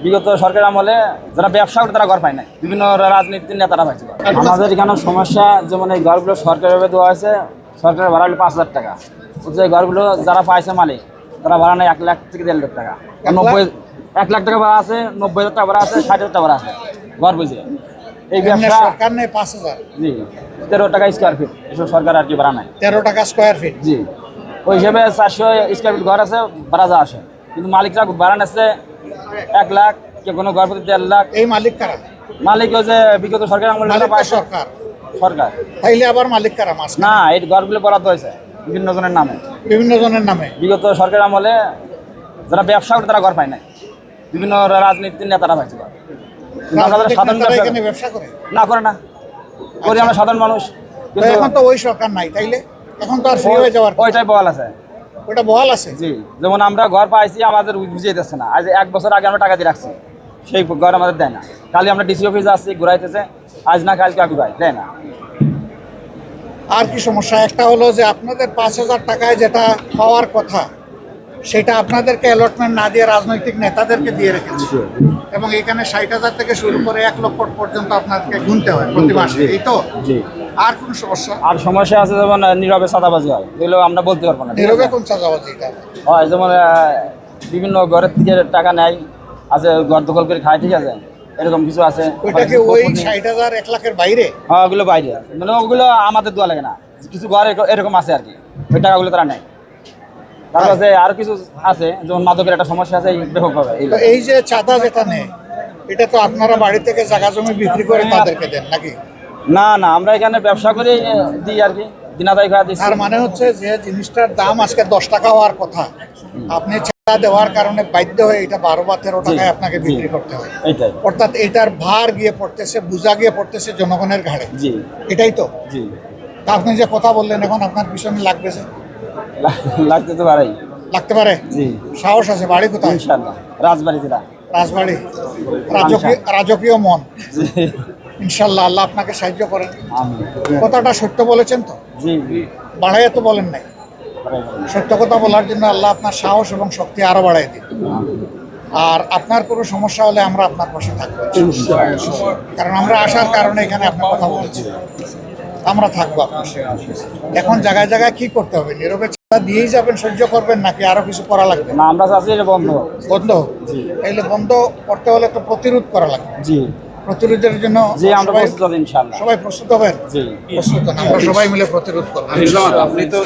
বিগত সরকার আমলে যারা ব্যবসা করে তারা ঘর পায় না, বিভিন্ন রাজনীতির নেতারা পাইছে। আমাদের এখানে সমস্যা যেমন এই ঘরগুলো সরকারিভাবে দেওয়া হয়েছে, সরকারের ভাড়া হলো 5,000 টাকা। যে ঘরগুলো যারা পাইছে মালিক তারা ভাড়া নেয় 1 লাখ থেকে 1.5 লাখ টাকা। 1 লাখ টাকা ভাড়া আছে, 90,000 টাকা ভাড়া আছে, 60,000 টাকা ভাড়া আছে ঘর বুঝে। এই ব্যবসা সরকার নেই 5,000, জি 13 টাকা স্কোয়ার ফিট, এসব সরকার আর কি ভাড়া নেয় 13 টাকা স্কোয়ার ফিট। জি ওই হিসেবে 400 স্কোয়ার ফিট ঘর আছে, ভাড়া যা আসে। কিন্তু মালিকরা ভাড়া নিচ্ছে 1 লাখ, কে কোনো ঘর প্রতি 1.5 লাখ। এই মালিক কারা? মালিক হচ্ছে বিগত সরকার আমলে মালিক তো পাইছে সরকার। সরকার। তাইলে আবার মালিক কারা? মাস না, এই ঘরগুলো বরাদ্দ হয়েছে বিভিন্ন জনের নামে। বিভিন্ন জনের নামে। বিগত সরকার আমলে যারা ব্যবসা করে তারা ঘর পায় না, বিভিন্ন রাজনীতির নেতারা পাইছে ঘর। রাজনৈতিক সাধারণ নেতারা ব্যবসা এখানে ব্যবসা করে? না, করে না, করি আমরা সাধারণ মানুষ। তো কিন্তু এখন তো ওই সরকার নাই, তাইলে এখন তো আর ফ্রি হয়ে যাওয়ার কথা। ওইটাই বহাল আছে। ওটা বহাল আছে। জি, যেমন আমরা ঘর পাইছি, আমাদের বুঝিয়ে দিচ্ছে না। আজ 1 বছর আগে আমরা টাকা দিয়ে রাখছি, সেই ঘর আমাদের দেয় না। কালি আমরা ডিসি অফিসে আসছি, ঘুরাইতেছে, আজ না কালকে ঘুরাই দেয় না। আর কি সমস্যা? একটা হলো যে আপনাদের 5,000 টাকায় যেটা পাওয়ার কথা সেটা আপনাদেরকে অ্যালটমেন্ট না দিয়ে রাজনৈতিক নেতাদেরকে দিয়ে রেখেছে, এবং এখানে 60,000 থেকে শুরু করে 1 লক্ষ পর্যন্ত আপনাদেরকে গুনতে হয় প্রতি মাসে। এই তো। জি। আর কোন সমস্যা? আর সমস্যা আছে যেমন নীরবে চাঁদাবাজি হয়, এগুলো আমরা বলতে পারবো না। নীরবে কোন চাঁদাবাজি? এটা হয় যেমন বিভিন্ন ঘরের থেকে টাকা নেয়, আছে ঘর দখল করে খায়, ঠিক আছে, এরকম কিছু আছে। ওইটা কি ওই 60,000 1 লাখের বাইরে? হ্যাঁ, ওগুলো বাইরে, মানে ওগুলো আমাদের দেওয়া লাগে না। কিছু ঘর এরকম আছে আর কি, ওই টাকাগুলো তারা নেয়। তারপর যে আরো কিছু আছে, যেমন মাদকের একটা সমস্যা আছে ব্যাপকভাবে। তো এই যে চাঁদা যেটা নেয়, এটা তো আপনারা বাড়ি থেকে জায়গা জমি বিক্রি করে তাদেরকে দেন নাকি? না না, আমরা এখানে ব্যবসা করে দিই আর কি, দিনাদাই খাওয়া দিচ্ছি। তার মানে হচ্ছে যে জিনিসটার দাম আজকে 10 টাকা হওয়ার কথা, আপনি চাঁদা দেওয়ার কারণে বাধ্য হয়ে এটা 12 বা 13 টাকায় আপনাকে বিক্রি করতে হয়। এইটাই। অর্থাৎ এটার ভার গিয়ে পড়তেছে, বোঝা গিয়ে পড়তেছে জনগণের ঘাড়ে। জি। এটাই তো। জি। তা আপনি যে কথা বললেন, এখন আপনার পিছনে লাগবে যে লাগতে তো পারেই। লাগতে পারে। জি। সাহস আছে। বাড়ি কোথায়? ইনশাআল্লাহ রাজবাড়ি জেলা। রাজবাড়ি। রাজকীয় মন। জি। ইনশাল্লাহ আল্লাহ আপনাকে সাহায্য করেন। আমিন। কথাটা সত্য বলেছেন তো? জি জি। বাড়াইয়া তো বলেন নাই। সত্য কথা বলার জন্য আল্লাহ আপনার সাহস এবং শক্তি আরো বাড়াই দিন। আর আপনার কোনো সমস্যা হলে আমরা আপনার পাশে থাকবো, কারণ আমরা আসার কারণে এখানে আপনার কথা বলছি। আমরা থাকবো আপনার সাথে। এখন জায়গায় জায়গায় কি করতে হবে? নীরবে চাঁদা দিয়েই যাবেন, সহ্য করবেন, নাকি আরো কিছু করা লাগবে? না, আমরা চাচ্ছি এটা বন্ধ। বন্ধ? তাইলে বন্ধ করতে হলে তো প্রতিরোধ করা লাগবে। জি। প্রতিরোধের জন্য জি, আমরা প্রস্তুত আছি ইনশাআল্লাহ। সবাই প্রস্তুত হবেন? জি। প্রস্তুত হন, আমরা সবাই মিলে প্রতিরোধ করবো। আপনি তো